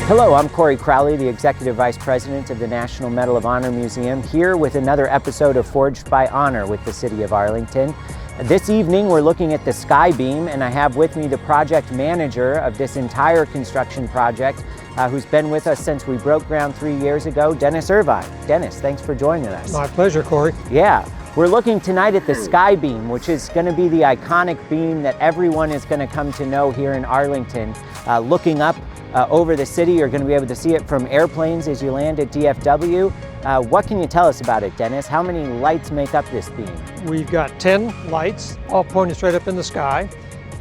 Hello, I'm Corey Crowley, the Executive Vice President of the National Medal of Honor Museum, here with another episode of Forged by Honor with the City of Arlington. This evening we're looking at the Sky Beam, and I have with me the project manager of this entire construction project, who's been with us since we broke ground 3 years ago, Dennis Irvine. Dennis, thanks for joining us. My pleasure, Corey. Yeah. We're looking tonight at the Sky Beam, which is going to be the iconic beam that everyone is going to come to know here in Arlington. Looking up over the city, you're going to be able to see it from airplanes as you land at DFW. What can you tell us about it, Dennis? How many lights make up this beam? We've got 10 lights, all pointed straight up in the sky.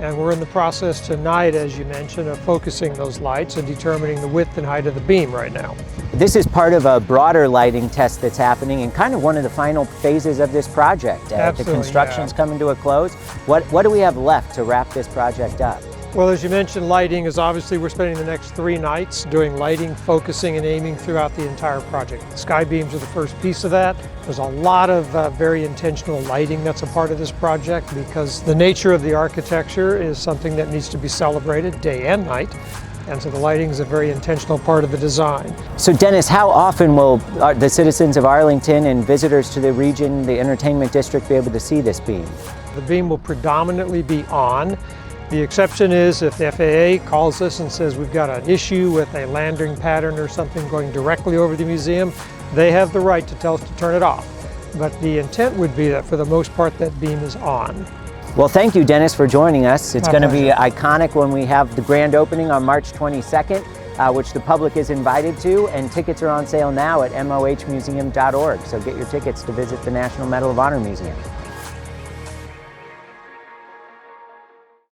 And we're in the process tonight, as you mentioned, of focusing those lights and determining the width and height of the beam right now. This is part of a broader lighting test that's happening and kind of one of the final phases of this project. The construction's coming to a close. What do we have left to wrap this project up? Well, as you mentioned, lighting is obviously we're spending the next 3 nights doing lighting, focusing, and aiming throughout the entire project. The sky beams are the first piece of that. There's a lot of very intentional lighting that's a part of this project because the nature of the architecture is something that needs to be celebrated day and night. And so the lighting is a very intentional part of the design. So Dennis, how often will the citizens of Arlington and visitors to the region, the entertainment district, be able to see this beam? The beam will predominantly be on. The exception is if the FAA calls us and says we've got an issue with a landing pattern or something going directly over the museum, they have the right to tell us to turn it off. But the intent would be that for the most part that beam is on. Well, thank you, Dennis, for joining us. It's going to be pleasure. Iconic when we have the grand opening on March 22nd, which the public is invited to, and tickets are on sale now at mohmuseum.org. So get your tickets to visit the National Medal of Honor Museum.